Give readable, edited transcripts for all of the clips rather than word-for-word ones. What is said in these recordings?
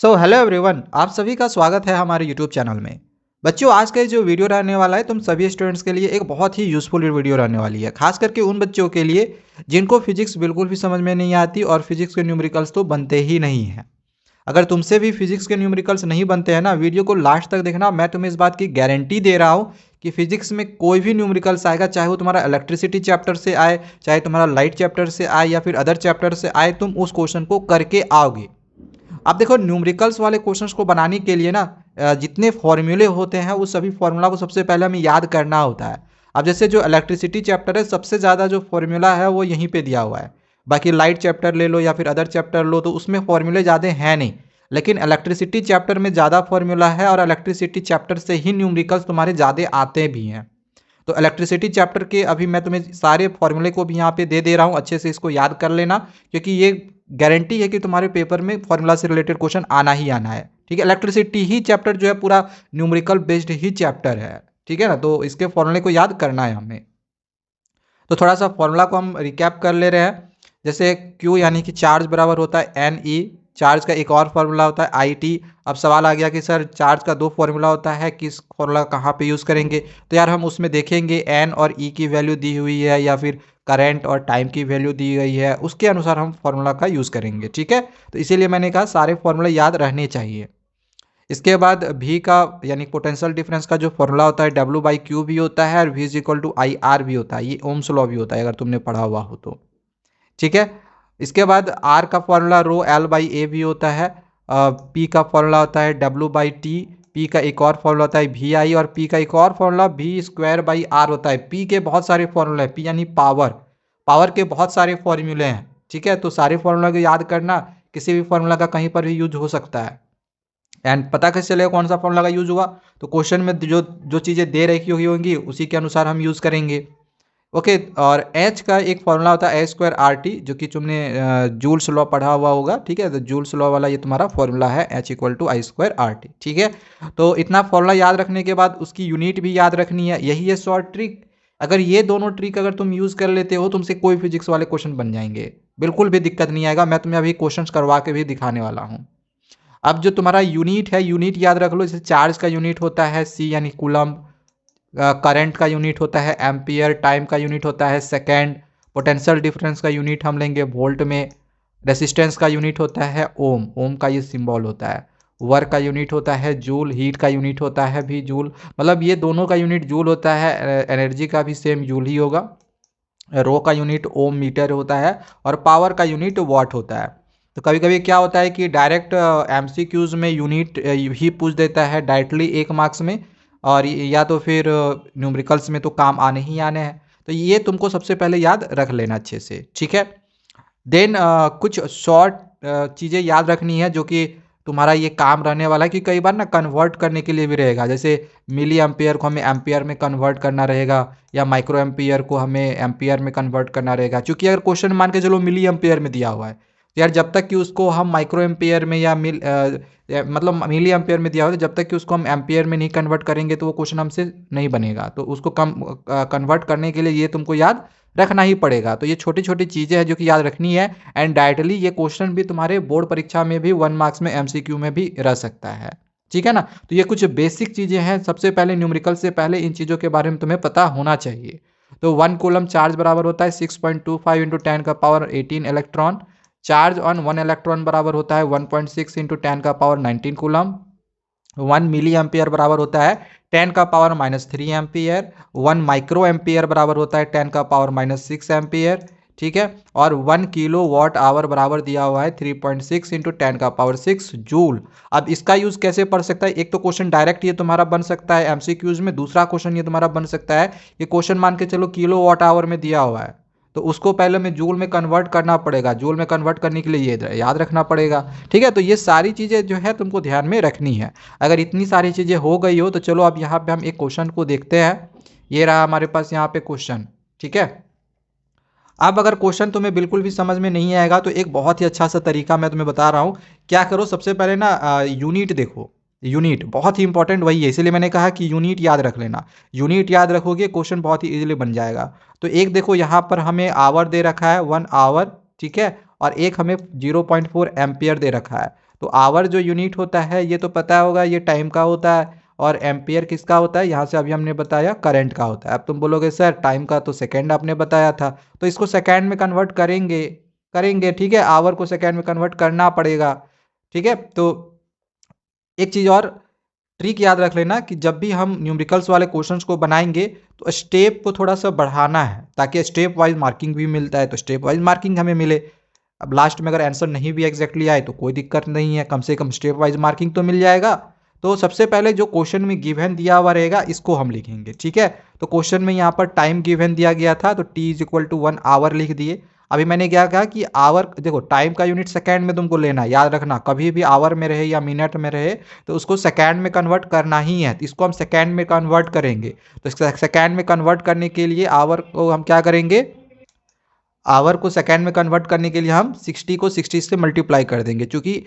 Hello everyone, आप सभी का स्वागत है हमारे यूट्यूब चैनल में। बच्चों, आज का ये जो वीडियो रहने वाला है तुम सभी स्टूडेंट्स के लिए एक बहुत ही यूज़फुल वीडियो रहने वाली है, खास करके उन बच्चों के लिए जिनको फिजिक्स बिल्कुल भी समझ में नहीं आती और फिजिक्स के न्यूमेरिकल्स तो बनते ही नहीं हैं। अगर तुमसे भी फिजिक्स के न्यूमेरिकल्स नहीं बनते हैं ना, वीडियो को लास्ट तक देखना। मैं तुम्हें इस बात की गारंटी दे रहा हूँ कि फिजिक्स में कोई भी न्यूमेरिकल्स आएगा, चाहे वो तुम्हारा इलेक्ट्रिसिटी चैप्टर से आए, चाहे तुम्हारा लाइट चैप्टर से आए या फिर अदर चैप्टर से आए, तुम उस क्वेश्चन को करके आओगे। अब देखो, न्यूमेरिकल्स वाले क्वेश्चंस को बनाने के लिए ना जितने फॉर्मूले होते हैं उस सभी फॉर्मूला को सबसे पहले हमें याद करना होता है। अब जैसे जो इलेक्ट्रिसिटी चैप्टर है, सबसे ज़्यादा जो फॉर्मूला है वो यहीं पे दिया हुआ है। बाकी लाइट चैप्टर ले लो या फिर अदर चैप्टर लो तो उसमें फॉर्मूले ज़्यादा हैं नहीं, लेकिन इलेक्ट्रिसिटी चैप्टर में ज़्यादा फॉर्मूला है और इलेक्ट्रिसिटी चैप्टर से ही न्यूमेरिकल्स तुम्हारे ज़्यादा आते भी हैं। तो इलेक्ट्रिसिटी चैप्टर के अभी मैं तुम्हें सारे फॉर्मूले को भी यहाँ पे दे दे रहा हूँ, अच्छे से इसको याद कर लेना, क्योंकि ये गारंटी है कि तुम्हारे पेपर में फॉर्मूला से रिलेटेड क्वेश्चन आना ही आना है। ठीक है, इलेक्ट्रिसिटी ही चैप्टर जो है पूरा न्यूमेरिकल बेस्ड ही चैप्टर है। ठीक है ना, तो इसके फॉर्मूले को याद करना है हमें। तो थोड़ा सा फॉर्मूला को हम रिकैप कर ले रहे हैं। जैसे Q यानी कि चार्ज बराबर होता है NE। चार्ज का एक और फार्मूला होता है IT। अब सवाल आ गया कि सर चार्ज का दो फार्मूला होता है, किस फार्मूला कहाँ पे यूज़ करेंगे? तो यार हम उसमें देखेंगे N और E की वैल्यू दी हुई है या फिर करंट और टाइम की वैल्यू दी गई है, उसके अनुसार हम फार्मूला का यूज़ करेंगे। ठीक है, तो इसीलिए मैंने कहा सारे फार्मूले याद रहने चाहिए। इसके बाद V का यानी पोटेंशियल डिफरेंस का जो फॉर्मूला होता है W/Q भी होता है और V is equal to IR भी होता है। ये ओम्स लॉ भी होता है अगर तुमने पढ़ा हुआ हो तो। ठीक है, इसके बाद R का फॉर्मूला रो L/A भी होता है। P का फॉर्मूला होता है W/T। P का एक और फॉर्मूला होता है VI और P का एक और फॉर्मूला V²/R होता है। P के बहुत सारे फॉर्मूले हैं। P यानी पावर, पावर के बहुत सारे फॉर्मूले हैं। ठीक है, तो सारे फॉर्मूला को याद करना, किसी भी फॉर्मूला का कहीं पर भी यूज हो सकता है। एंड पता कैसे चलेगा कौन सा फॉर्मूला का यूज हुआ? तो क्वेश्चन में जो जो चीज़ें दे रखी होंगी उसी के अनुसार हम यूज़ करेंगे। ओके, और H का एक फॉर्मूला होता है A²RT, जो कि तुमने जूल्स लॉ पढ़ा हुआ होगा। ठीक है, तो जूल्स लॉ वाला ये तुम्हारा फॉर्मूला है H = I²RT। ठीक है, तो इतना फॉर्मूला याद रखने के बाद उसकी यूनिट भी याद रखनी है। यही है शॉर्ट ट्रिक। अगर ये दोनों ट्रिक अगर तुम यूज़ कर लेते हो, तुमसे कोई फिजिक्स वाले क्वेश्चन बन जाएंगे, बिल्कुल भी दिक्कत नहीं आएगा। मैं तुम्हें अभी क्वेश्चन करवा के भी दिखाने वाला हूँ। अब जो तुम्हारा यूनिट है, यूनिट याद रख लो। जैसे चार्ज का यूनिट होता है C यानी कूलम्ब, करंट का यूनिट होता है एम्पियर, टाइम का यूनिट होता है सेकेंड, पोटेंशियल डिफरेंस का यूनिट हम लेंगे वोल्ट में, रेसिस्टेंस का यूनिट होता है ओम, ओम का ये सिंबल होता है, वर्क का यूनिट होता है जूल, हीट का यूनिट होता है भी जूल, मतलब ये दोनों का यूनिट जूल होता है। एनर्जी का भी सेम जूल ही होगा। रो का यूनिट ओम मीटर होता है और पावर का यूनिट वाट होता है। तो कभी कभी क्या होता है कि डायरेक्ट MCQs में यूनिट ही पूछ देता है डायरेक्टली 1 मार्क्स में, और या तो फिर न्यूमेरिकल्स में तो काम आने ही आने हैं। तो ये तुमको सबसे पहले याद रख लेना अच्छे से। ठीक है, देन कुछ शॉर्ट चीज़ें याद रखनी है जो कि तुम्हारा ये काम रहने वाला है, कि कई बार ना कन्वर्ट करने के लिए भी रहेगा। जैसे मिली एम्पियर को हमें एम्पियर में कन्वर्ट करना रहेगा, या माइक्रो एम्पियर को हमें एम्पियर में कन्वर्ट करना रहेगा। क्योंकि अगर क्वेश्चन मान के चलो मिली एम्पियर में दिया हुआ है, तो यार जब तक कि उसको हम माइक्रो एम्पियर में या मतलब मिली एम्पियर में दिया हुआ है, तो जब तक कि उसको हम एम्पियर में नहीं कन्वर्ट करेंगे तो वो क्वेश्चन हमसे नहीं बनेगा। तो उसको कम कन्वर्ट करने के लिए ये तुमको याद रखना ही पड़ेगा। तो ये छोटी छोटी चीज़ें हैं जो कि याद रखनी है। एंड डायरेक्टली ये क्वेश्चन भी तुम्हारे बोर्ड परीक्षा में भी 1 मार्क्स में MCQ में भी रह सकता है। ठीक है ना, तो ये कुछ बेसिक चीज़ें हैं। सबसे पहले न्यूमेरिकल से पहले इन चीज़ों के बारे में तुम्हें पता होना चाहिए। तो 1 कूलम चार्ज बराबर होता है 6.25 × 10⁻18 इलेक्ट्रॉन। चार्ज ऑन 1 इलेक्ट्रॉन बराबर होता है 1.6 × 10⁻19 कूलम। 1 मिली एम्पियर बराबर होता है 10⁻³ एम्पियर। 1 माइक्रो एम्पियर बराबर होता है 10⁻6 एम्पियर। ठीक है, और 1 किलो वाट आवर बराबर दिया हुआ है 3.6 × 10⁻6 जूल। अब इसका यूज़ कैसे पढ़ सकता है? एक तो क्वेश्चन डायरेक्ट ये तुम्हारा बन सकता है MCQs में, दूसरा क्वेश्चन ये तुम्हारा बन सकता है, ये क्वेश्चन मान के चलो किलो वाट आवर में दिया हुआ है, तो उसको पहले में जूल में कन्वर्ट करना पड़ेगा। जूल में कन्वर्ट करने के लिए ये याद रखना पड़ेगा। ठीक है, तो ये सारी चीज़ें जो है तुमको ध्यान में रखनी है। अगर इतनी सारी चीज़ें हो गई हो तो चलो अब यहाँ पे हम एक क्वेश्चन को देखते हैं। ये रहा हमारे पास यहाँ पे क्वेश्चन। ठीक है, अब अगर क्वेश्चन तुम्हें बिल्कुल भी समझ में नहीं आएगा तो एक बहुत ही अच्छा सा तरीका मैं तुम्हें बता रहा हूँ। क्या करो, सबसे पहले ना यूनिट देखो। यूनिट बहुत ही इंपॉर्टेंट वही है, इसीलिए मैंने कहा कि यूनिट याद रख लेना। यूनिट याद रखोगे क्वेश्चन बहुत ही इजीली बन जाएगा। तो एक देखो यहाँ पर हमें आवर दे रखा है 1 आवर। ठीक है, और एक हमें 0.4 एम्पियर दे रखा है। तो आवर जो यूनिट होता है ये तो पता होगा, ये टाइम का होता है, और एम्पियर किसका होता है, यहाँ से अभी हमने बताया करंट का होता है। अब तुम बोलोगे सर टाइम का तो सेकेंड आपने बताया था, तो इसको सेकेंड में कन्वर्ट करेंगे करेंगे ठीक है, आवर को सेकेंड में कन्वर्ट करना पड़ेगा। ठीक है, तो एक चीज़ और ट्रिक याद रख लेना कि जब भी हम न्यूमेरिकल्स वाले क्वेश्चंस को बनाएंगे तो स्टेप को थोड़ा सा बढ़ाना है, ताकि स्टेप वाइज मार्किंग भी मिलता है, तो स्टेप वाइज मार्किंग हमें मिले। अब लास्ट में अगर आंसर नहीं भी एग्जैक्टली आए तो कोई दिक्कत नहीं है, कम से कम स्टेप वाइज मार्किंग तो मिल जाएगा। तो सबसे पहले जो क्वेश्चन में गिवन दिया हुआ रहेगा इसको हम लिखेंगे। ठीक है, तो क्वेश्चन में यहाँ पर टाइम गिवन दिया गया था, तो t is equal to 1 hour लिख दिए। अभी मैंने क्या कहा कि आवर, देखो टाइम का यूनिट सेकेंड में तुमको लेना है, याद रखना कभी भी आवर में रहे या मिनट में रहे तो उसको सेकेंड में कन्वर्ट करना ही है, तो इसको हम सेकेंड में कन्वर्ट करेंगे। तो सेकेंड में कन्वर्ट करने के लिए आवर को हम क्या करेंगे, आवर को सेकेंड में कन्वर्ट करने के लिए हम 60 को 60 से मल्टीप्लाई कर देंगे, क्योंकि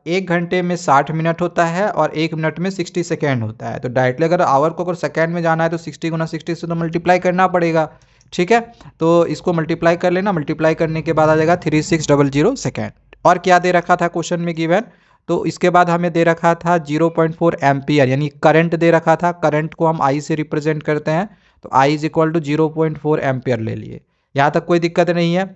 एक घंटे में 60 मिनट होता है और एक मिनट में 60 सेकेंड होता है। तो डायरेक्टली अगर आवर को अगर सेकेंड में जाना है तो 60 गुना 60 से तो मल्टीप्लाई करना पड़ेगा। ठीक है, तो इसको मल्टीप्लाई कर लेना, मल्टीप्लाई करने के बाद आ जाएगा 3600 सेकेंड। और क्या दे रखा था क्वेश्चन में गिवन, तो इसके बाद हमें दे रखा था 0.4 एम्पियर, यानी करंट दे रखा था। करंट को हम आई से रिप्रेजेंट करते हैं, तो I is equal to 0.4 ampere ले लिए। यहाँ तक कोई दिक्कत नहीं है।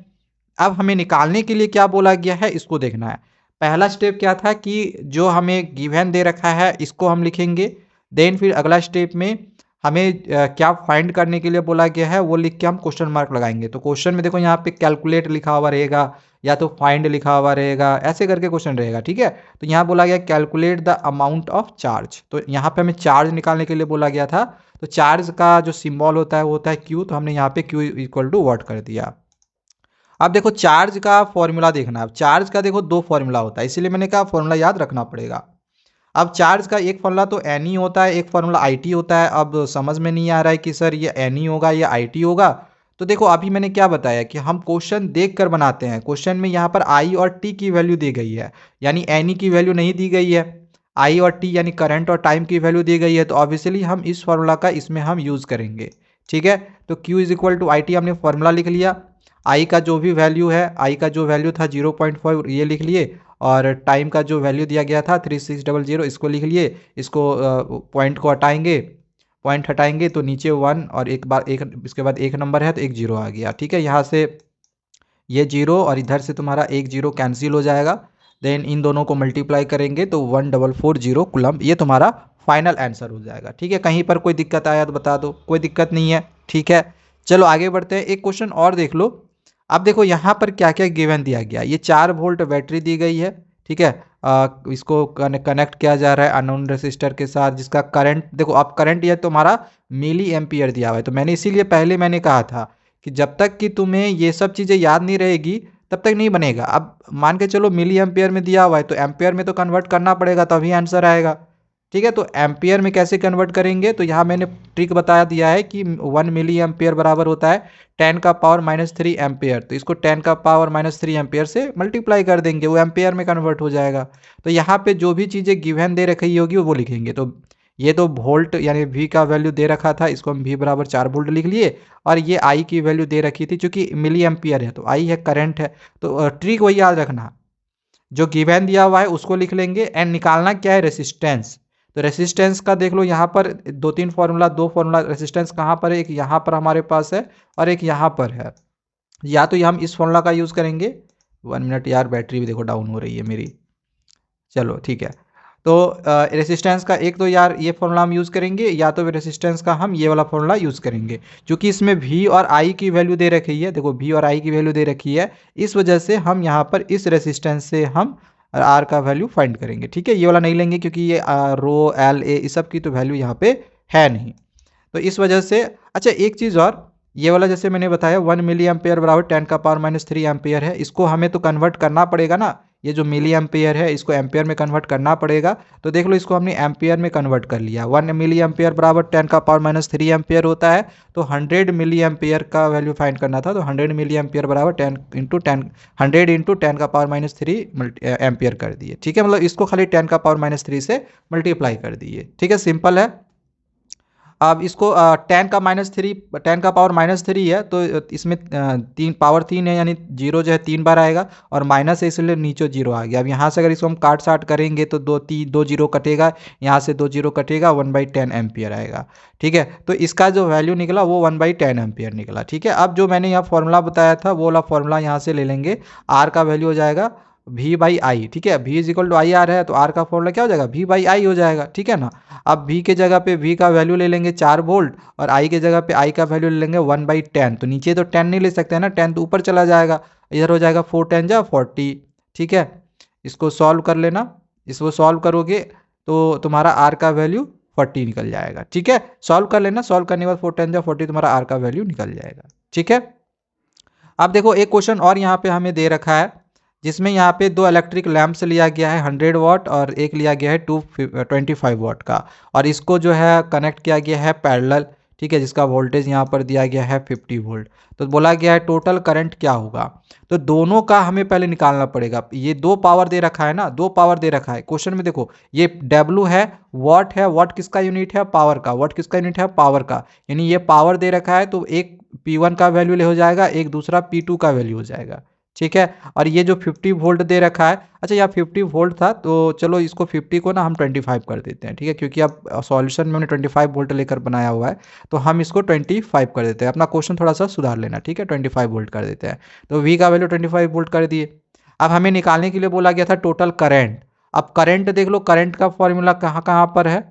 अब हमें निकालने के लिए क्या बोला गया है इसको देखना है। पहला स्टेप क्या था कि जो हमें गिवन दे रखा है इसको हम लिखेंगे, देन फिर अगला स्टेप में हमें क्या फाइंड करने के लिए बोला गया है वो लिख के हम क्वेश्चन मार्क लगाएंगे। तो क्वेश्चन में देखो यहाँ पे कैलकुलेट लिखा हुआ रहेगा या तो फाइंड लिखा हुआ रहेगा, ऐसे करके क्वेश्चन रहेगा। ठीक है, तो यहाँ बोला गया calculate the amount of charge, तो यहाँ पे हमें चार्ज निकालने के लिए बोला गया था। तो चार्ज का जो सिंबल होता है वो होता है क्यू, तो हमने यहाँ पे क्यू इक्वल टू व्हाट कर दिया। अब देखो चार्ज का फॉर्मूला देखना, अब चार्ज का देखो दो फॉर्मूला होता है, इसीलिए मैंने कहा फॉर्मूला याद रखना पड़ेगा। अब चार्ज का एक फॉर्मूला तो एन ई होता है, एक फॉर्मूला आई टी होता है। अब समझ में नहीं आ रहा है कि सर ये एन ई होगा या आई टी होगा, तो देखो अभी मैंने क्या बताया कि हम क्वेश्चन देख कर बनाते हैं। क्वेश्चन में यहाँ पर आई और टी की वैल्यू दी गई है, यानी एन ई की वैल्यू नहीं दी गई है। आई और टी यानी करंट और टाइम की वैल्यू दी गई है, तो ऑब्वियसली हम इस फॉर्मूला का इसमें हम यूज़ करेंगे। ठीक है, तो Q is equal to I T हमने फॉर्मूला लिख लिया। आई का जो भी वैल्यू है, आई का जो वैल्यू था 0.5 ये लिख लिए, और टाइम का जो वैल्यू दिया गया था 3600 इसको लिख लिए। इसको पॉइंट को हटाएंगे, पॉइंट हटाएंगे तो नीचे 1 और एक बार एक इसके बाद एक नंबर है तो एक जीरो आ गया। ठीक है, यहाँ से ये जीरो और इधर से तुम्हारा एक जीरो कैंसिल हो जाएगा, देन इन दोनों को मल्टीप्लाई करेंगे तो 1440 कूलम्ब ये तुम्हारा फाइनल आंसर हो जाएगा। ठीक है, कहीं पर कोई दिक्कत आया तो बता दो, कोई दिक्कत नहीं है। ठीक है, चलो आगे बढ़ते हैं, एक क्वेश्चन और देख लो। अब देखो यहाँ पर क्या क्या गिवन दिया गया, ये 4 वोल्ट बैटरी दी गई है। ठीक है, इसको कनेक्ट किया जा रहा है अननोन रेसिस्टर के साथ, जिसका करंट देखो, अब करंट ये तुम्हारा मिली एम्पियर दिया हुआ है। तो मैंने इसीलिए पहले मैंने कहा था कि जब तक कि तुम्हें ये सब चीज़ें याद नहीं रहेगी तब तक नहीं बनेगा। अब मान के चलो मिली एम्पियर में दिया हुआ है तो एम्पियर में तो कन्वर्ट करना पड़ेगा तभी आंसर आएगा। ठीक है, तो एम्पियर में कैसे कन्वर्ट करेंगे, तो यहाँ मैंने ट्रिक बता दिया है कि 1 मिली एम्पियर बराबर होता है 10 का पावर -3 एम्पियर। तो इसको 10 का पावर -3 एम्पियर से मल्टीप्लाई कर देंगे, वो एम्पियर में कन्वर्ट हो जाएगा। तो यहाँ पे जो भी चीज़ें गिवन दे रखी होगी वो लिखेंगे। तो ये तो वोल्ट यानी V का वैल्यू दे रखा था, इसको हम V बराबर 4 वोल्ट लिख लिए, और ये I की वैल्यू दे रखी थी चूंकि मिली एम्पियर है तो I है करंट है। तो ट्रिक वही याद रखना, जो गिवन दिया हुआ है उसको लिख लेंगे, एंड निकालना क्या है, रेसिस्टेंस। तो रेसिस्टेंस का देख लो यहाँ पर दो फॉर्मूला रेसिस्टेंस कहाँ पर है, एक यहाँ पर हमारे पास है और एक यहाँ पर है। या तो हम इस फॉर्मूला का यूज़ करेंगे, 1 मिनट यार बैटरी भी देखो डाउन हो रही है मेरी। चलो ठीक है, तो रेसिस्टेंस का एक तो यार ये फॉर्मूला हम यूज़ करेंगे, या तो रेसिस्टेंस का हम ये वाला फॉर्मूला यूज़ करेंगे। क्योंकि इसमें V और I की वैल्यू दे रखी है, देखो V और I की वैल्यू दे रखी है, इस वजह से हम यहाँ पर इस रेसिस्टेंस से हम R का वैल्यू फाइंड करेंगे। ठीक है, ये वाला नहीं लेंगे क्योंकि ये रो L A इस सब की तो वैल्यू यहाँ पे है नहीं, तो इस वजह से। अच्छा एक चीज़ और, ये वाला जैसे मैंने बताया 1 मिली एम्पियर बराबर 10 का पावर -3 एम्पियर है, इसको हमें तो कन्वर्ट करना पड़ेगा ना। ये जो मिली एम्पियर है इसको एम्पियर में कन्वर्ट करना पड़ेगा। तो देख लो इसको हमने एम्पियर में कन्वर्ट कर लिया। 1 मिली एम्पियर बराबर 10 का पावर -3 एम्पियर होता है, तो 100 मिली एम्पियर का वैल्यू फाइंड करना था। तो 100 मिली एम्पियर बराबर 10 इंटू 10 100 इंटू 10 का पावर -3 एम्पियर कर दिए। ठीक है, मतलब इसको खाली 10 का पावर -3 से मल्टीप्लाई कर दिए। ठीक है, सिंपल है। अब इसको 10 का -3, 10 का पावर -3 है, तो इसमें 3 पावर 3 है, यानी 0 जो है 3 बार आएगा और माइनस है इसलिए नीचे 0 आ गया। अब यहाँ से अगर इसको हम काट साट करेंगे तो 2 0 कटेगा, यहाँ से 2 0 कटेगा, 1/10 एम्पियर आएगा। ठीक है, तो इसका जो वैल्यू निकला वो 1/10 एम्पियर निकला। ठीक है, अब जो मैंने यहाँ फॉर्मूला बताया था वो वाला फॉर्मूला यहाँ से ले लेंगे। आर का वैल्यू हो जाएगा V/I। ठीक है, V = IR है, तो आर का फॉर्मूला क्या हो जाएगा, V/I हो जाएगा। ठीक है ना। अब V के जगह पे V का वैल्यू ले लेंगे 4 वोल्ट और I के जगह पे I का वैल्यू ले लेंगे 1/10। तो नीचे तो 10 नहीं ले सकते हैं ना, 10 तो ऊपर चला जाएगा, इधर हो जाएगा 4 10 जा 40। ठीक है, इसको सॉल्व कर लेना। इसको सॉल्व करोगे तो तुम्हारा R का वैल्यू 40 निकल जाएगा। ठीक है, सॉल्व कर लेना, सॉल्व करने के बाद 4 10 जा 40 तुम्हारा R का वैल्यू निकल जाएगा। ठीक है, अब देखो एक क्वेश्चन और यहाँ पे हमें दे रखा है, जिसमें यहाँ पे 2 इलेक्ट्रिक लैंप्स लिया गया है 100 वाट और एक लिया गया है 225 वाट का, और इसको जो है कनेक्ट किया गया है पैरेलल। ठीक है, जिसका वोल्टेज यहाँ पर दिया गया है 50 वोल्ट। तो बोला गया है टोटल करंट क्या होगा, तो दोनों का हमें पहले निकालना पड़ेगा। ये 2 पावर दे रखा है ना, 2 पावर दे रखा है क्वेश्चन में। देखो ये W है, वाट है, वाट किसका यूनिट है, पावर का, वाट किसका यूनिट है, पावर का, यानी ये पावर दे रखा है, तो एक P1 का वैल्यू ले हो जाएगा, एक दूसरा P2 का वैल्यू हो जाएगा। ठीक है, और ये जो 50 वोल्ट दे रखा है, अच्छा यहाँ 50 वोल्ट था, तो चलो इसको 50 को ना हम 25 कर देते हैं। ठीक है, क्योंकि अब सॉल्यूशन में हमने 25 वोल्ट लेकर बनाया हुआ है, तो हम इसको 25 कर देते हैं। अपना क्वेश्चन थोड़ा सा सुधार लेना। ठीक है, 25 वोल्ट कर देते हैं, तो V का वैल्यू 25 वोल्ट कर दिए। अब हमें निकालने के लिए बोला गया था टोटल करंट। अब करंट देख लो, करंट का फॉर्मूला कहाँ कहाँ पर है,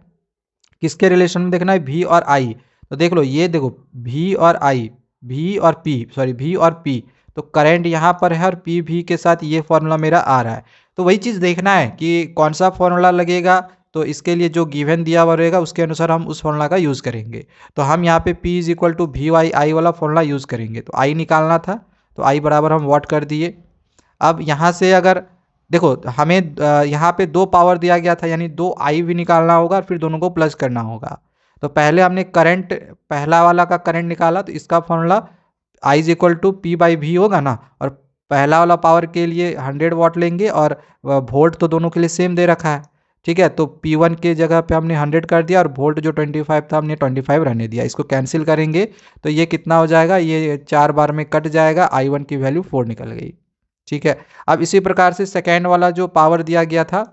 किसके रिलेशन में देखना है, V और I। तो देख लो, ये देखो V और I, V और P, सॉरी V और P, तो करंट यहाँ पर है और पी भी के साथ ये फॉर्मूला मेरा आ रहा है। तो वही चीज़ देखना है कि कौन सा फॉर्मूला लगेगा, तो इसके लिए जो गिवन दिया हुआ रहेगा उसके अनुसार हम उस फॉर्मूला का यूज़ करेंगे। तो हम यहाँ पे P = V/I वाला फॉर्मूला यूज़ करेंगे। तो I निकालना था, तो I बराबर हम वाट कर दिए। अब यहाँ से अगर देखो हमें यहाँ पे 2 पावर दिया गया था, यानी 2 I भी निकालना होगा और फिर दोनों को प्लस करना होगा। तो पहले हमने करंट, पहला वाला का करंट निकाला, तो इसका फॉर्मूला I = P/V होगा ना, और पहला वाला पावर के लिए 100 वाट लेंगे और वोल्ट तो दोनों के लिए सेम दे रखा है। ठीक है, तो P1 के जगह पे हमने 100 कर दिया और वोल्ट जो 25 था हमने 25 रहने दिया। इसको कैंसिल करेंगे तो ये कितना हो जाएगा, ये 4 बार में कट जाएगा, I1 की वैल्यू 4 निकल गई। ठीक है, अब इसी प्रकार से सेकेंड वाला जो पावर दिया गया था,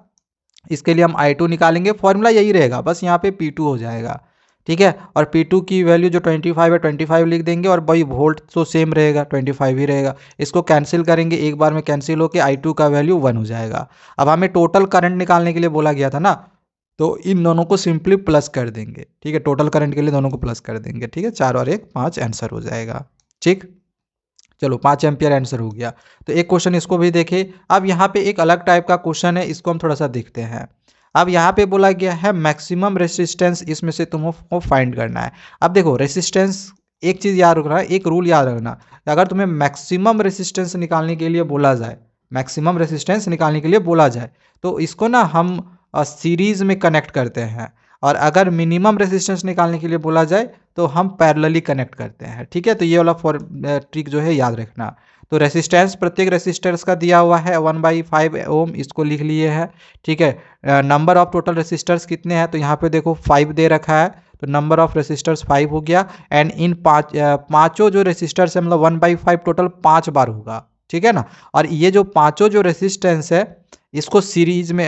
इसके लिए हम I2 निकालेंगे। फॉर्मूला यही रहेगा, बस यहाँ पे P2 हो जाएगा। ठीक है, और P2 की वैल्यू जो 25 है 25 लिख देंगे, और भाई वोल्ट तो सेम रहेगा, 25 ही रहेगा। इसको कैंसिल करेंगे, एक बार में कैंसिल होकर I2 का वैल्यू 1 हो जाएगा। अब हमें टोटल करंट निकालने के लिए बोला गया था ना, तो इन दोनों को सिंपली प्लस कर देंगे। ठीक है, टोटल करंट के लिए दोनों को प्लस कर देंगे। ठीक है, 4 और 1 5 आंसर हो जाएगा। ठीक, चलो 5 एम्पियर आंसर हो गया। तो एक क्वेश्चन इसको भी देखे। अब यहाँ पे एक अलग टाइप का क्वेश्चन है, इसको हम थोड़ा सा देखते हैं। अब यहाँ पे बोला गया है मैक्सिमम रेसिस्टेंस, इसमें से तुमको फाइंड करना है। अब देखो रेसिस्टेंस, एक चीज़ याद रखना है, एक रूल याद रखना, अगर तुम्हें मैक्सिमम रेसिस्टेंस निकालने के लिए बोला जाए, मैक्सिमम रेसिस्टेंस निकालने के लिए बोला जाए, तो इसको ना हम सीरीज में कनेक्ट करते हैं, और अगर मिनिमम रेसिस्टेंस निकालने के लिए बोला जाए तो हम पैरेलली कनेक्ट करते हैं। ठीक है, तो ये वाला ट्रिक जो है याद रखना। तो रेसिस्टेंस प्रत्येक रेसिस्टर्स का दिया हुआ है 1/5 ओम, इसको लिख लिए है। ठीक है, नंबर ऑफ टोटल रेसिस्टर्स कितने हैं, तो यहाँ पे देखो 5 दे रखा है, तो नंबर ऑफ रेसिस्टर्स 5 हो गया। एंड इन पाँचों जो रेसिस्टर्स है, मतलब 1/5 टोटल 5 बार होगा। ठीक है ना, और ये जो पाँचों जो रेसिस्टेंस है, इसको सीरीज में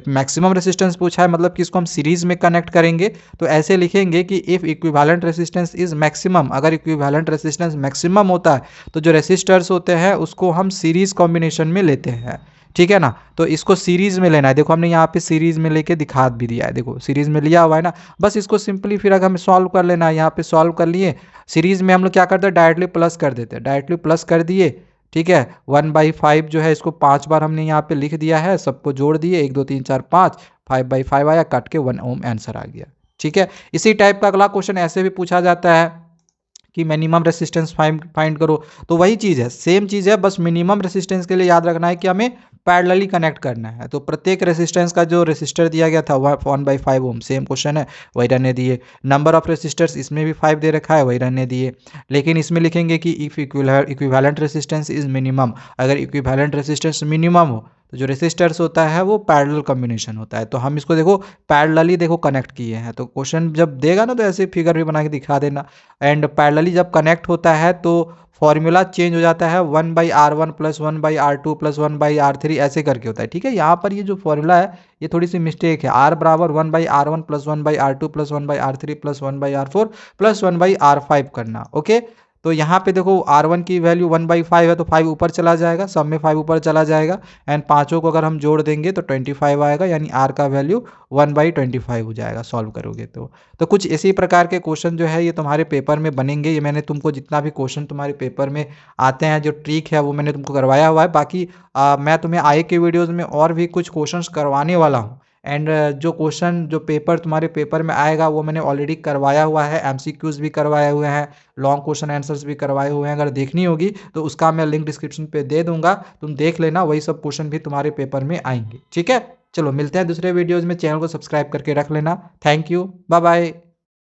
मैक्सिमम रेसिस्टेंस पूछा है, मतलब कि इसको हम सीरीज में कनेक्ट करेंगे। तो ऐसे लिखेंगे कि if equivalent resistance is maximum, अगर इक्विवेलेंट रेसिस्टेंस मैक्सिमम होता है तो जो रेसिस्टर्स होते हैं उसको हम सीरीज कॉम्बिनेशन में लेते हैं। ठीक है ना, तो इसको सीरीज में लेना है। देखो हमने यहाँ पे सीरीज में लेके दिखा भी दिया है, देखो सीरीज में लिया हुआ है ना। बस इसको सिंपली फिर अगर हमें सॉल्व कर लेना है, यहाँ पे सॉल्व कर लिए। सीरीज में हम लोग क्या करते हैं, डायरेक्टली प्लस कर देते हैं, डायरेक्टली प्लस कर दिए। ठीक है, 1/5 जो है इसको 5 बार हमने यहाँ पे लिख दिया है, सबको जोड़ दिए, 1 2 3 4 5, 5/5 आया, काट के 1 ओम आंसर आ गया। ठीक है, इसी टाइप का अगला क्वेश्चन ऐसे भी पूछा जाता है कि मिनिमम रेसिस्टेंस फाइंड करो। तो वही चीज़ है, सेम चीज़ है, बस मिनिमम रेसिस्टेंस के लिए याद रखना है कि हमें पैरेलली कनेक्ट करना है। तो प्रत्येक रेसिस्टेंस का जो रेसिस्टर दिया गया था 1/5 ओम, सेम क्वेश्चन है, वही रहने दिए। नंबर ऑफ रेसिस्टर्स इसमें भी 5 दे रखा है, वही रहने दिए। लेकिन इसमें लिखेंगे कि if equivalent resistance is minimum, अगर इक्विवेलेंट रेसिस्टेंस मिनिमम हो तो जो रेसिस्टर्स होता है वो पैरेलल कॉम्बिनेशन होता है। तो हम इसको देखो पैरेलली देखो कनेक्ट किए हैं। तो क्वेश्चन जब देगा ना तो ऐसे फिगर भी बना के दिखा देना। एंड पैरेलली जब कनेक्ट होता है तो फॉर्मूला चेंज हो जाता है 1/R1 plus 1/R2 plus 1/R3 ऐसे करके होता है। ठीक है, यहाँ पर ये जो फॉर्मूला है ये थोड़ी सी मिस्टेक है। R बराबर 1/R1 plus 1/R2 plus 1/R3 plus 1/R4 plus 1/R5 करना। ओके, तो यहाँ पे देखो R1 की वैल्यू 1/5 है तो 5 ऊपर चला जाएगा, सब में 5 ऊपर चला जाएगा। एंड पाँचों को अगर हम जोड़ देंगे तो 25 आएगा, यानी R का वैल्यू 1/25 हो जाएगा सॉल्व करोगे तो कुछ इसी प्रकार के क्वेश्चन जो है ये तुम्हारे पेपर में बनेंगे। ये मैंने तुमको जितना भी क्वेश्चन तुम्हारे पेपर में आते हैं जो ट्रिक है वो मैंने तुमको करवाया हुआ है। बाकी मैं तुम्हें आगे के वीडियोज़ में और भी कुछ क्वेश्चंस करवाने वाला हूँ। एंड जो क्वेश्चन जो पेपर तुम्हारे पेपर में आएगा वो मैंने ऑलरेडी करवाया हुआ है, एमसीक्यूज भी करवाए हुए हैं, लॉन्ग क्वेश्चन आंसर्स भी करवाए हुए हैं। अगर देखनी होगी तो उसका मैं लिंक डिस्क्रिप्शन पे दे दूंगा, तुम देख लेना, वही सब क्वेश्चन भी तुम्हारे पेपर में आएंगे। ठीक है, चलो मिलते हैं दूसरे वीडियोज़ में। चैनल को सब्सक्राइब करके रख लेना। Thank you, bye bye.